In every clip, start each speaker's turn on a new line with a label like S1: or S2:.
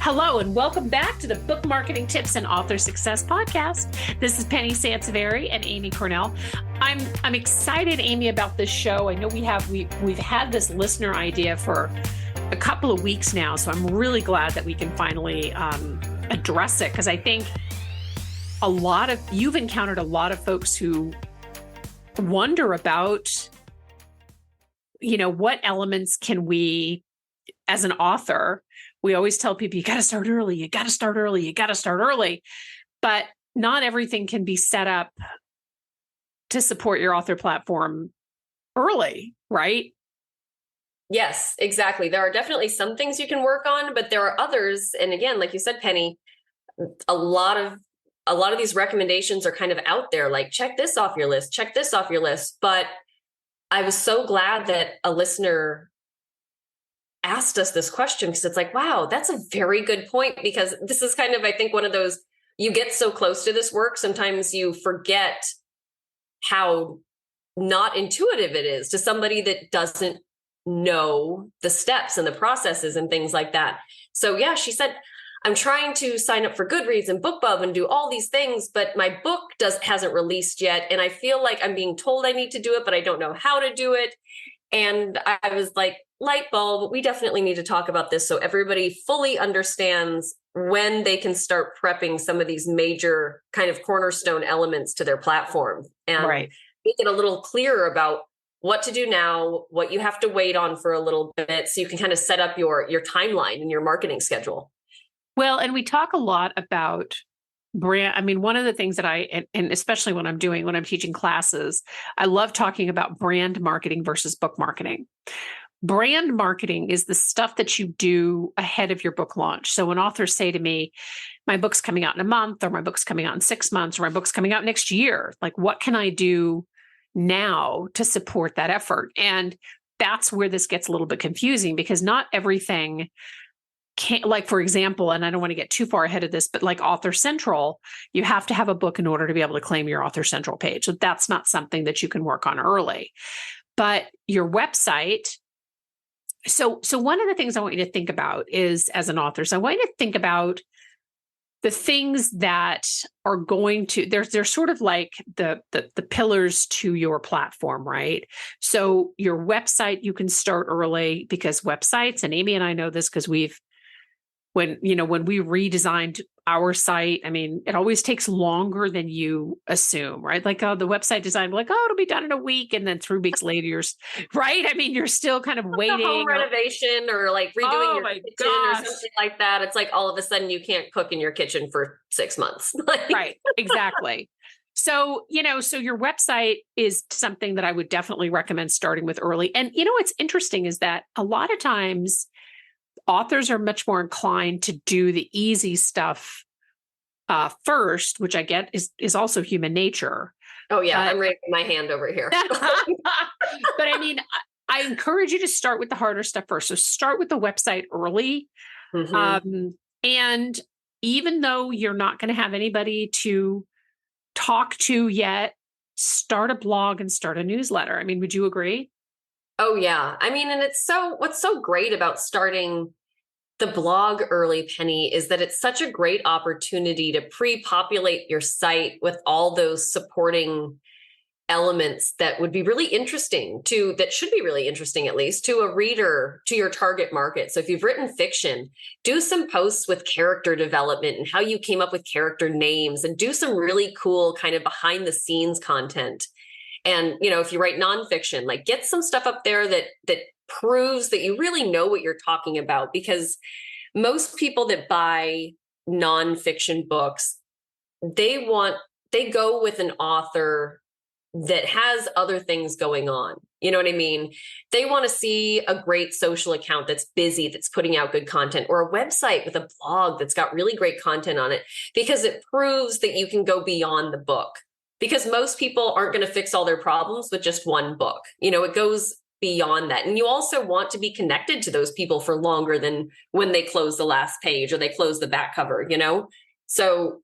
S1: Hello and welcome back to the Book Marketing Tips and Author Success Podcast. This is Penny Sansevieri and Amy Cornell. I'm excited, Amy, about this show. I know we've had this listener idea for a couple of weeks now, so I'm really glad that we can finally address it, because I think you've encountered a lot of folks who wonder about, what elements can we, as an author, we always tell people, you got to start early, you got to start early, you got to start early. But not everything can be set up to support your author platform early, right?
S2: Yes, exactly. There are definitely some things you can work on, but there are others. And again, like you said, Penny, a lot of these recommendations are kind of out there, like check this off your list, check this off your list. But I was so glad that a listener asked us this question, because it's like, wow, that's a very good point, because this is kind of, I think, one of those, you get so close to this work, sometimes you forget how not intuitive it is to somebody that doesn't know the steps and the processes and things like that. So yeah, she said, I'm trying to sign up for Goodreads and BookBub and do all these things, but my book hasn't released yet. And I feel like I'm being told I need to do it, but I don't know how to do it. And I was like, light bulb, we definitely need to talk about this so everybody fully understands when they can start prepping some of these major kind of cornerstone elements to their platform, and make it a little clearer about what to do now, what you have to wait on for a little bit, so you can kind of set up your timeline and your marketing schedule.
S1: Well, and we talk a lot about brand. I mean, one of the things that and especially when I'm teaching classes, I love talking about brand marketing versus book marketing. Brand marketing is the stuff that you do ahead of your book launch. So when authors say to me, my book's coming out in a month, or my book's coming out in 6 months, or my book's coming out next year, like, what can I do now to support that effort? And that's where this gets a little bit confusing, because not everything can, like, for example, and I don't want to get too far ahead of this, but like Author Central, you have to have a book in order to be able to claim your Author Central page. So that's not something that you can work on early. But your website. So one of the things I want you to think about is, as an author, so I want you to think about the things that are going to, they're sort of like the pillars to your platform, right? So your website, you can start early, because websites, and Amy and I know this because when we redesigned our site, I mean, it always takes longer than you assume, right? Like, the website design, like, it'll be done in a week. And then 3 weeks later, right? I mean, you're still kind of waiting.
S2: Home renovation, or like redoing your kitchen or something like that. It's like all of a sudden you can't cook in your kitchen for 6 months.
S1: Right, exactly. So your website is something that I would definitely recommend starting with early. And what's interesting is that a lot of times authors are much more inclined to do the easy stuff first, which I get is also human nature.
S2: Oh yeah, I'm raising my hand over here.
S1: But I mean, I encourage you to start with the harder stuff first. So start with the website early. Mm-hmm. And even though you're not going to have anybody to talk to yet, start a blog and start a newsletter. I mean, would you agree?
S2: Oh yeah. I mean, and what's so great about starting the blog early, Penny, is that it's such a great opportunity to pre-populate your site with all those supporting elements that would be really interesting that should be really interesting, at least to a reader, to your target market. So if you've written fiction, do some posts with character development and how you came up with character names, and do some really cool kind of behind the scenes content. And, if you write nonfiction, like, get some stuff up there that proves that you really know what you're talking about, because most people that buy nonfiction books, they go with an author that has other things going on. You know what I mean? They want to see a great social account that's busy, that's putting out good content, or a website with a blog that's got really great content on it, because it proves that you can go beyond the book. Because most people aren't going to fix all their problems with just one book. It goes beyond that. And you also want to be connected to those people for longer than when they close the last page or they close the back cover, So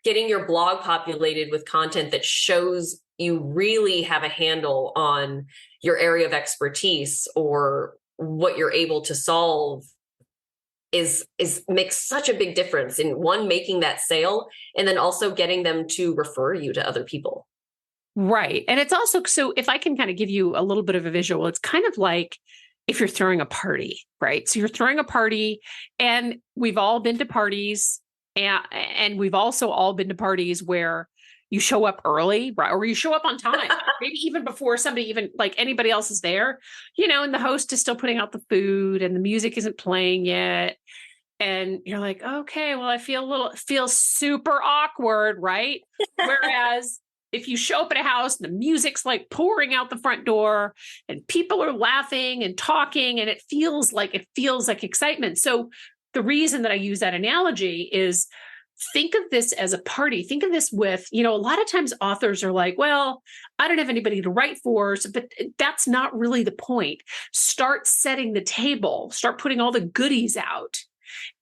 S2: getting your blog populated with content that shows you really have a handle on your area of expertise or what you're able to solve is makes such a big difference in one, making that sale, and then also getting them to refer you to other people.
S1: Right. And it's also, so if I can kind of give you a little bit of a visual, it's kind of like if you're throwing a party, right? So you're throwing a party, and we've all been to parties, and we've also all been to parties where you show up early, right? Or you show up on time, maybe even before somebody, even like anybody else is there, and the host is still putting out the food and the music isn't playing yet. And you're like, okay, well, I feel super awkward, right? Whereas if you show up at a house and the music's like pouring out the front door and people are laughing and talking, and it feels like excitement. So the reason that I use that analogy is, think of this as a party. Think of this with, a lot of times authors are like, well, I don't have anybody to write for, but that's not really the point. Start setting the table, start putting all the goodies out,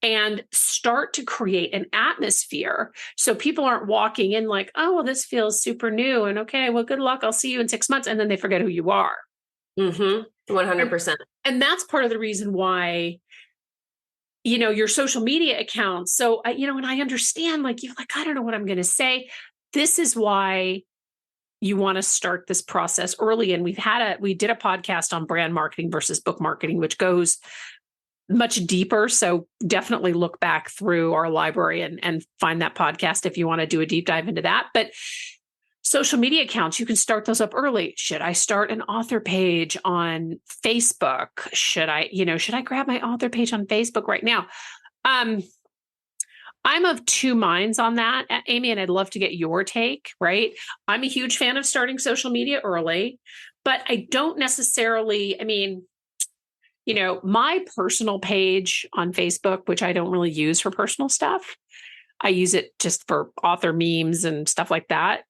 S1: and start to create an atmosphere so people aren't walking in like, oh, well, this feels super new, and okay, well, good luck, I'll see you in 6 months, and then they forget who you are.
S2: 100%.
S1: And that's part of the reason why, your social media accounts. So, and I understand, like, you're like, I don't know what I'm going to say. This is why you want to start this process early. And we did a podcast on brand marketing versus book marketing, which goes much deeper. So definitely look back through our library and find that podcast if you want to do a deep dive into that. But social media accounts, you can start those up early. Should I start an author page on Facebook? Should I grab my author page on Facebook right now? I'm of two minds on that, Amy, and I'd love to get your take, right? I'm a huge fan of starting social media early, but I don't necessarily, my personal page on Facebook, which I don't really use for personal stuff, I use it just for author memes and stuff like that,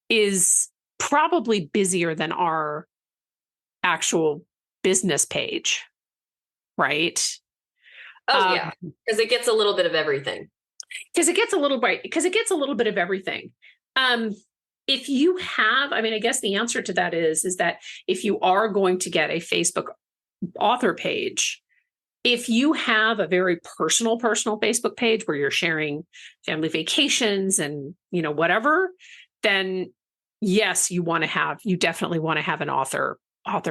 S1: is probably busier than our actual business page, right?
S2: Oh, yeah, because it gets a little bit of everything.
S1: Because it gets a little bit of everything. If you have, I guess the answer to that is that if you are going to get a Facebook author page, if you have a very personal Facebook page where you're sharing family vacations and, whatever, then yes, you definitely want to have an author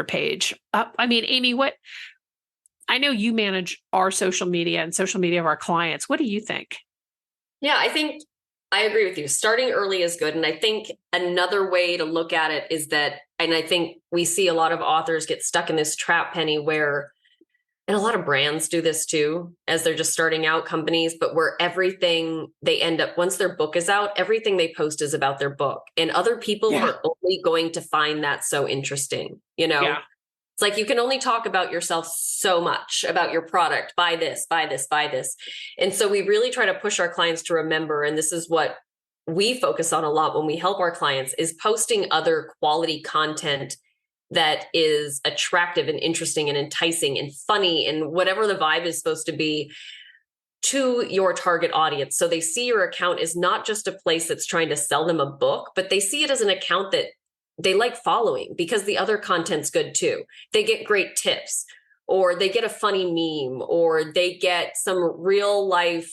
S1: page. Amy, I know you manage our social media and social media of our clients. What do you think?
S2: Yeah, I think I agree with you. Starting early is good. And I think another way to look at it is that, and I think we see a lot of authors get stuck in this trap, Penny, where, and a lot of brands do this too, as they're just starting out, companies, but where everything they end up, once their book is out, everything they post is about their book. And other people are only going to find that so interesting, Yeah. It's like you can only talk about yourself so much, about your product, buy this, buy this, buy this. And so we really try to push our clients to remember, and this is what we focus on a lot when we help our clients, is posting other quality content that is attractive and interesting and enticing and funny and whatever the vibe is supposed to be to your target audience. So they see your account is not just a place that's trying to sell them a book, but they see it as an account that they like following because the other content's good too. They get great tips, or they get a funny meme, or they get some real life,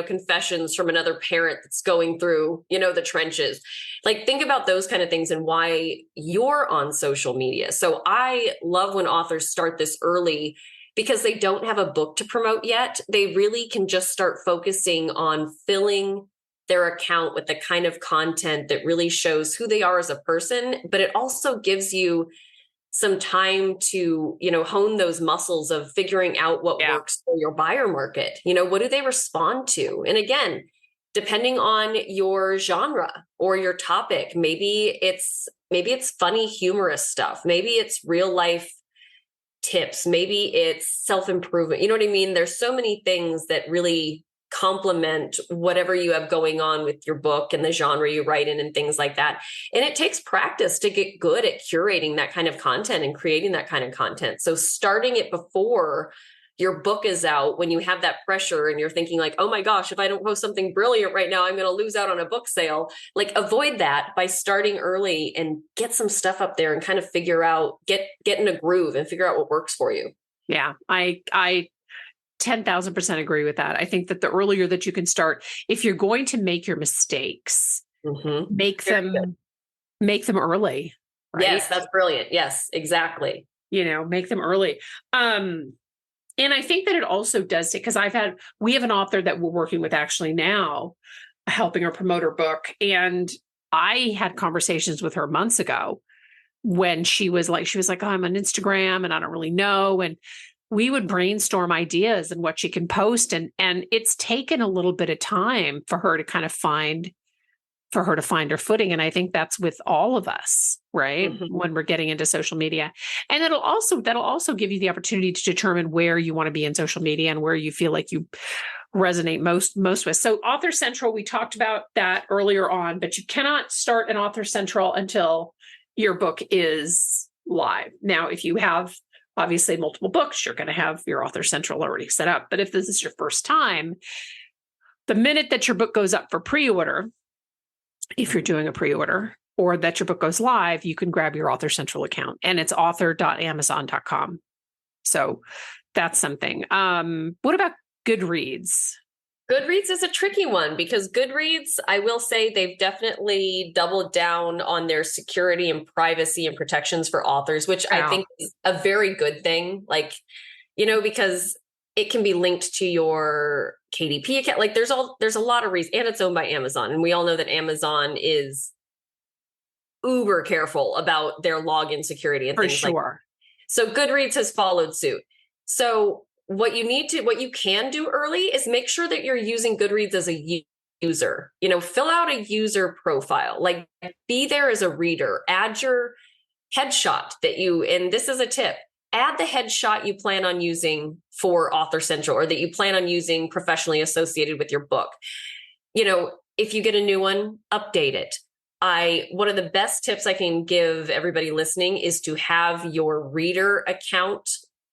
S2: confessions from another parent that's going through, the trenches. Like, think about those kind of things and why you're on social media. So I love when authors start this early because they don't have a book to promote yet. They really can just start focusing on filling their account with the kind of content that really shows who they are as a person, but it also gives you some time to, hone those muscles of figuring out what works for your buyer market. What do they respond to? And again, depending on your genre or your topic, maybe it's funny, humorous stuff. Maybe it's real life tips. Maybe it's self-improvement. You know what I mean? There's so many things that really complement whatever you have going on with your book and the genre you write in and things like that. And it takes practice to get good at curating that kind of content and creating that kind of content. So starting it before your book is out, when you have that pressure and you're thinking like, oh my gosh, if I don't post something brilliant right now, I'm going to lose out on a book sale. Like, avoid that by starting early and get some stuff up there and kind of figure out, get in a groove and figure out what works for you.
S1: Yeah, I 10,000% agree with that. I think that the earlier that you can start, if you're going to make your mistakes, make them early. Right?
S2: Yes, that's brilliant. Yes, exactly.
S1: Make them early. And I think that it also does take, because we have an author that we're working with actually now, helping her promote her book. And I had conversations with her months ago when she was like, oh, I'm on Instagram and I don't really know. And we would brainstorm ideas and what she can post. And it's taken a little bit of time for her to kind of find her footing. And I think that's with all of us, right? When we're getting into social media. And that'll also give you the opportunity to determine where you want to be in social media and where you feel like you resonate most with. So Author Central, we talked about that earlier on, but you cannot start an Author Central until your book is live. Now, if you have obviously multiple books, you're going to have your Author Central already set up. But if this is your first time, the minute that your book goes up for pre-order, if you're doing a pre-order, or that your book goes live, you can grab your Author Central account, and it's author.amazon.com. So that's something. What about Goodreads?
S2: Goodreads is a tricky one because Goodreads, I will say they've definitely doubled down on their security and privacy and protections for authors, which I think is a very good thing. Like, because it can be linked to your KDP account. Like there's a lot of reasons, and it's owned by Amazon. And we all know that Amazon is uber careful about their login security and things like that. So Goodreads has followed suit. So what you can do early is make sure that you're using Goodreads as a user. Fill out a user profile, like be there as a reader, add your headshot and this is a tip, add the headshot you plan on using for Author Central or that you plan on using professionally associated with your book. If you get a new one, update it. One of the best tips I can give everybody listening is to have your reader account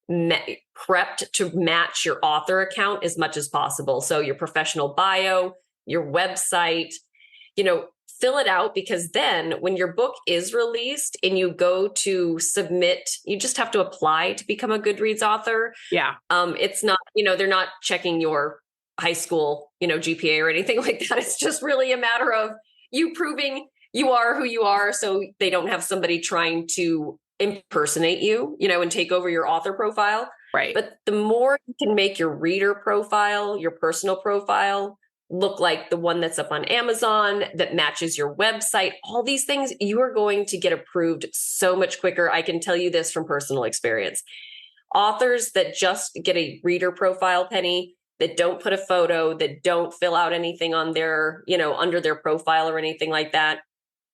S2: prepped to match your author account as much as possible. So your professional bio, your website, fill it out, because then when your book is released and you go to submit, you just have to apply to become a Goodreads author.
S1: Yeah.
S2: It's not, they're not checking your high school, GPA or anything like that. It's just really a matter of you proving you are who you are, so they don't have somebody trying to impersonate you, and take over your author profile.
S1: Right.
S2: But the more you can make your reader profile, your personal profile, look like the one that's up on Amazon, that matches your website, all these things, you are going to get approved so much quicker. I can tell you this from personal experience. Authors that just get a reader profile, Penny, that don't put a photo, that don't fill out anything on their, under their profile or anything like that,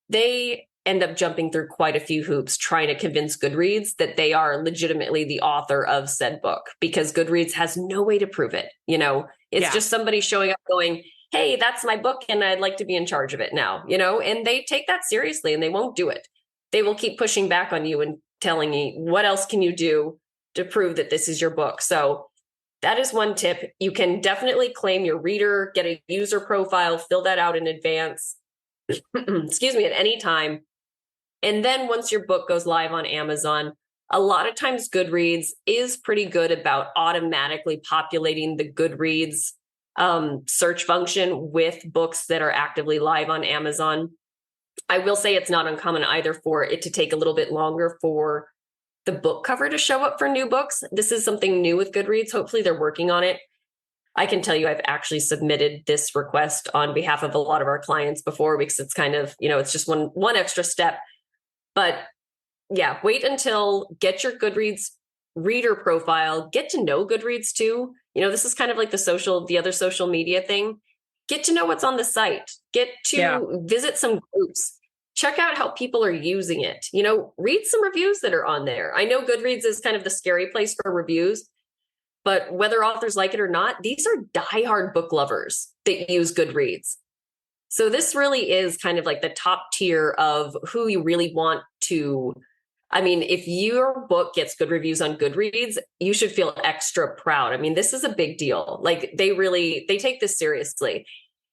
S2: they end up jumping through quite a few hoops trying to convince Goodreads that they are legitimately the author of said book, because Goodreads has no way to prove it. It's just somebody showing up going, hey, that's my book and I'd like to be in charge of it now, and they take that seriously and they won't do it. They will keep pushing back on you and telling you, what else can you do to prove that this is your book? So that is one tip. You can definitely claim your reader, get a user profile, fill that out in advance, excuse me, at any time. And then once your book goes live on Amazon, a lot of times Goodreads is pretty good about automatically populating the Goodreads search function with books that are actively live on Amazon. I will say it's not uncommon either for it to take a little bit longer for the book cover to show up for new books. This is something new with Goodreads. Hopefully they're working on it. I can tell you I've actually submitted this request on behalf of a lot of our clients before, because it's kind of, it's just one extra step. But yeah, wait until get your Goodreads reader profile, get to know Goodreads too. This is kind of like the other social media thing. Get to know what's on the site, get to visit some groups, check out how people are using it. Read some reviews that are on there. I know Goodreads is kind of the scary place for reviews, but whether authors like it or not, these are diehard book lovers that use Goodreads. So this really is kind of like the top tier of who you really want to. I mean, if your book gets good reviews on Goodreads, you should feel extra proud. I mean, this is a big deal. Like they take this seriously.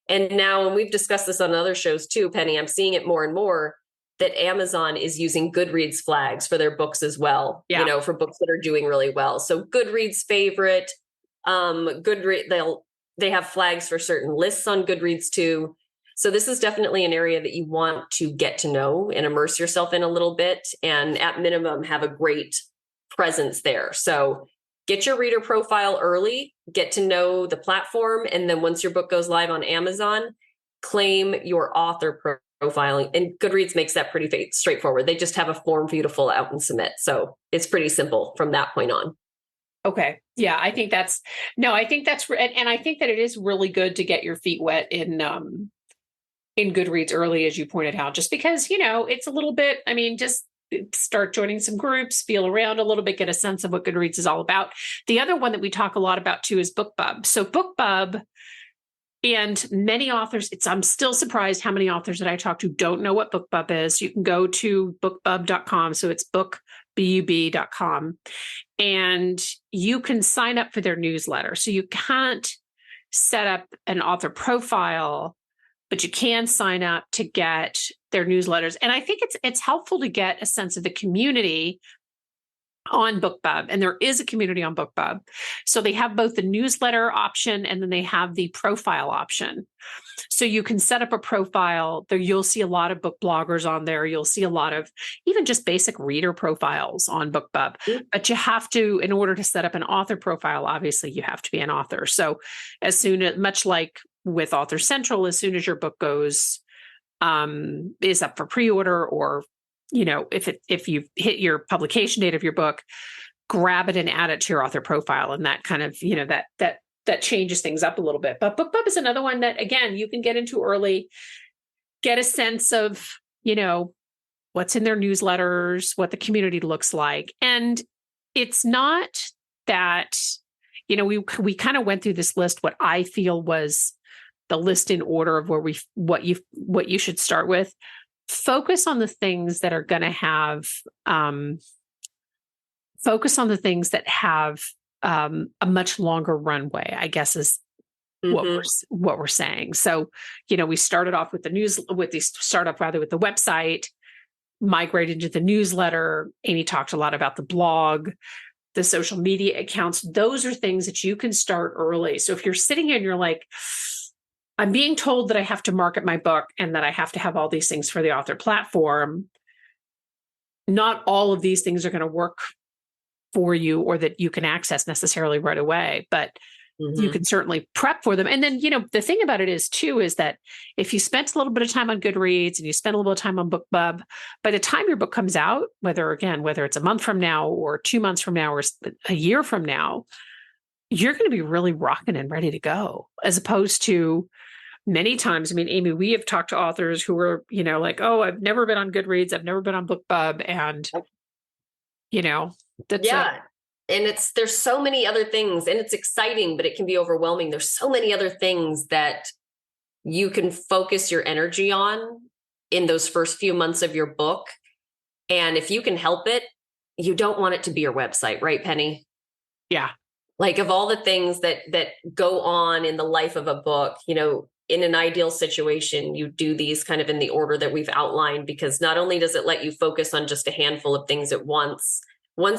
S2: And now, and we've discussed this on other shows too, Penny, I'm seeing it more and more that Amazon is using Goodreads flags for their books as well, for books that are doing really well. So Goodreads favorite, Goodreads, they have flags for certain lists on Goodreads too. So this is definitely an area that you want to get to know and immerse yourself in a little bit, and at minimum have a great presence there. So get your reader profile early, get to know the platform, and then once your book goes live on Amazon, claim your author profiling. And Goodreads makes that pretty straightforward. They just have a form for you to fill out and submit. So it's pretty simple from that point on.
S1: Okay. Yeah, I think that's and I think that it is really good to get your feet wet in Goodreads early, as you pointed out, just because, it's a little bit, just start joining some groups, feel around a little bit, get a sense of what Goodreads is all about. The other one that we talk a lot about too is BookBub. So BookBub, and many authors, I'm still surprised how many authors that I talk to don't know what BookBub is. You can go to bookbub.com. So it's bookbub.com, and you can sign up for their newsletter. So you can't set up an author profile, but you can sign up to get their newsletters. And I think it's helpful to get a sense of the community on BookBub. And there is a community on BookBub. So they have both the newsletter option and then they have the profile option. So you can set up a profile there. You'll see a lot of book bloggers on there. You'll see a lot of even just basic reader profiles on BookBub. But you have to, in order to set up an author profile, obviously you have to be an author. So much like with Author Central, as soon as your book is up for pre-order, or if you've hit your publication date of your book, grab it and add it to your author profile. And that kind of, that changes things up a little bit. But BookBub is another one that, again, you can get into early, get a sense of, what's in their newsletters, what the community looks like. And it's not that, we kind of went through this list, what I feel was the list in order of what you should start with. Focus on the things that are going to have, a much longer runway, I guess is what we're saying. So, we started off with the website, migrated to the newsletter. Amy talked a lot about the blog, the social media accounts. Those are things that you can start early. So if you're sitting here and you're like, I'm being told that I have to market my book and that I have to have all these things for the author platform, not all of these things are going to work for you or that you can access necessarily right away, but you can certainly prep for them. And then, the thing about it is that if you spent a little bit of time on Goodreads and you spend a little bit of time on BookBub, by the time your book comes out, whether it's a month from now or 2 months from now or a year from now, you're going to be really rocking and ready to go, as opposed to many times. Amy, we have talked to authors who are, like, oh, I've never been on Goodreads. I've never been on BookBub. And, that's
S2: and there's so many other things, and it's exciting, but it can be overwhelming. There's so many other things that you can focus your energy on in those first few months of your book. And if you can help it, you don't want it to be your website, right, Penny?
S1: Yeah.
S2: Like, of all the things that go on in the life of a book, in an ideal situation, you do these kind of in the order that we've outlined, because not only does it let you focus on just a handful of things at once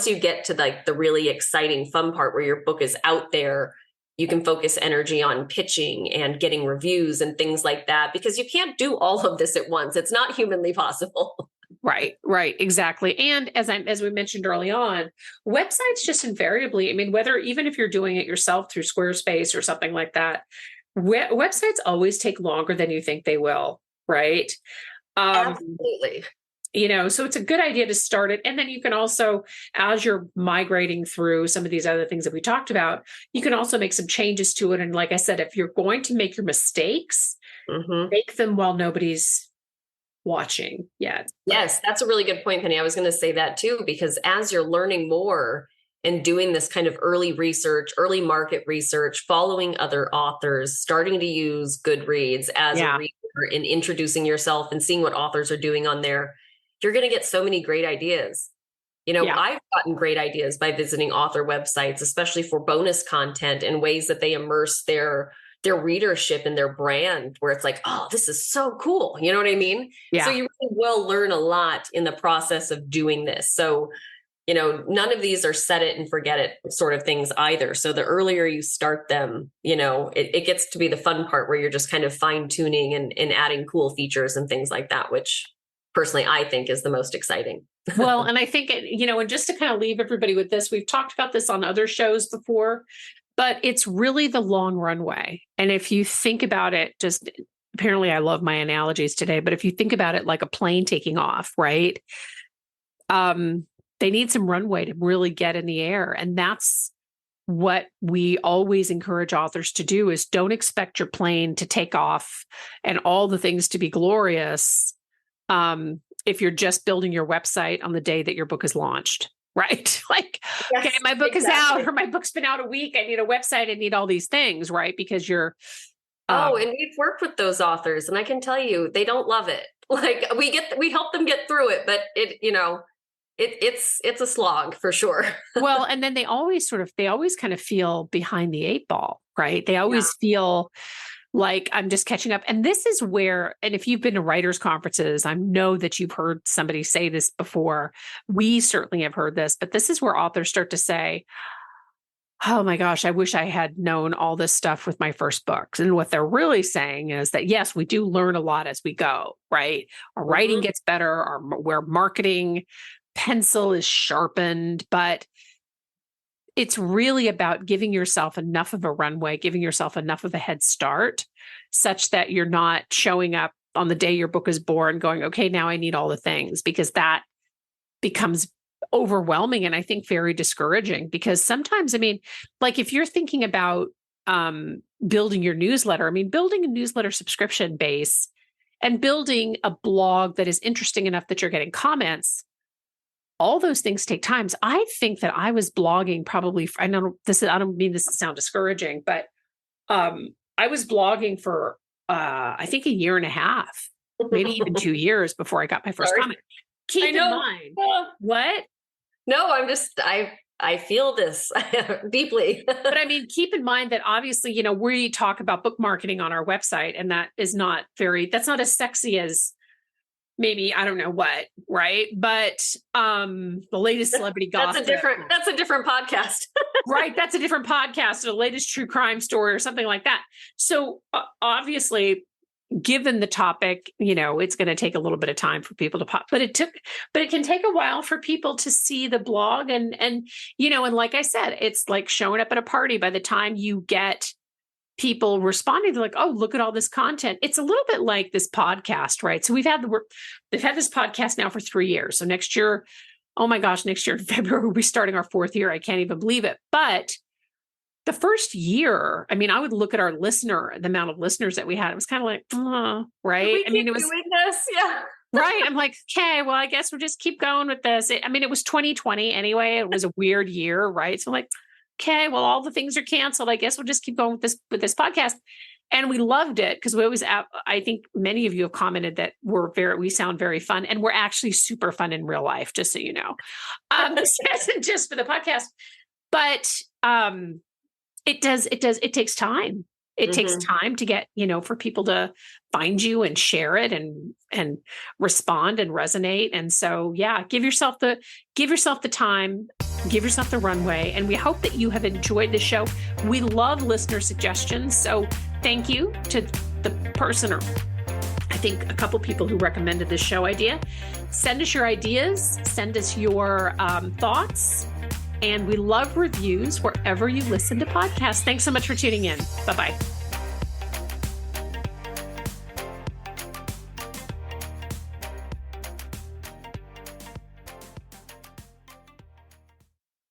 S2: you get to the really exciting, fun part where your book is out there, you can focus energy on pitching and getting reviews and things like that, because you can't do all of this at once. It's not humanly possible.
S1: Right, exactly. And as we mentioned early on, websites just invariably, even if you're doing it yourself through Squarespace or something like that, websites always take longer than you think they will, right?
S2: Absolutely.
S1: So it's a good idea to start it. And then you can also, as you're migrating through some of these other things that we talked about, you can also make some changes to it. And like I said, if you're going to make your mistakes, make them while nobody's watching yet.
S2: Yes, that's a really good point, Penny. I was going to say that too, because as you're learning more and doing this kind of early research, early market research, following other authors, starting to use Goodreads as a reader in introducing yourself and seeing what authors are doing on there, you're going to get so many great ideas. I've gotten great ideas by visiting author websites, especially for bonus content and ways that they immerse their readership and their brand, where it's like, oh, this is so cool. You know what I mean?
S1: Yeah.
S2: So you really will learn a lot in the process of doing this. So, none of these are set it and forget it sort of things either. So the earlier you start them, it gets to be the fun part where you're just kind of fine tuning and adding cool features and things like that, which personally I think is the most exciting.
S1: Well, and I think, and just to kind of leave everybody with this, we've talked about this on other shows before, but it's really the long runway. And if you think about it, just apparently I love my analogies today, but if you think about it like a plane taking off, right? They need some runway to really get in the air. And that's what we always encourage authors to do, is don't expect your plane to take off and all the things to be glorious. If you're just building your website on the day that your book is launched, right? Like, yes, okay, my book is out, or my book's been out a week. I need a website. I need all these things, right? Because you're.
S2: And we've worked with those authors, and I can tell you, they don't love it. Like we help them get through it, but it's a slog for sure.
S1: Well, and then they always kind of feel behind the eight ball, right? They always feel like I'm just catching up. And this is where, and if you've been to writers' conferences, I know that you've heard somebody say this before. We certainly have heard this, but this is where authors start to say, oh my gosh, I wish I had known all this stuff with my first books. And what they're really saying is that, yes, we do learn a lot as we go, right? Our writing gets better, where marketing pencil is sharpened, but it's really about giving yourself enough of a runway, giving yourself enough of a head start such that you're not showing up on the day your book is born going, okay, now I need all the things, because that becomes overwhelming and I think very discouraging. Because sometimes, like if you're thinking about building your newsletter, building a newsletter subscription base and building a blog that is interesting enough that you're getting comments, all those things take time. So I think that I was blogging probably, I don't mean this to sound discouraging, but I was blogging for, I think a year and a half, maybe even 2 years before I got my first comment. Keep in mind. What?
S2: No, I feel this deeply.
S1: But keep in mind that obviously, we talk about book marketing on our website, and that's not as sexy as maybe, I don't know what, right? But the latest celebrity gossip.
S2: That's a different podcast.
S1: Right. That's a different podcast, the latest true crime story or something like that. So obviously, given the topic, it's going to take a little bit of time for people to pop, but it can take a while for people to see the blog. And like I said, it's like showing up at a party. By the time you get people responding, they're like, oh, look at all this content. It's a little bit like this podcast, right? So they've had this podcast now for 3 years. So next year, oh my gosh, next year in February, we'll be starting our 4th year. I can't even believe it. But the first year, I would look at our the amount of listeners that we had. It was kind of like, right?
S2: It was doing this, yeah.
S1: Right. I'm like, okay, well, I guess we'll just keep going with this. It was 2020 anyway. It was a weird year, right? So I'm like, okay, well, all the things are canceled. I guess we'll just keep going with this podcast. And we loved it because we always, I think many of you have commented that we sound very fun, and we're actually super fun in real life, just so you know. This isn't just for the podcast, but it takes time. It takes time to get, for people to find you and share it and respond and resonate. And so, yeah, give yourself the time, give yourself the runway. And we hope that you have enjoyed the show. We love listener suggestions. So thank you to the person, or I think a couple people who recommended this show idea. Send us your ideas, send us your thoughts. And we love reviews wherever you listen to podcasts. Thanks so much for tuning in. Bye-bye.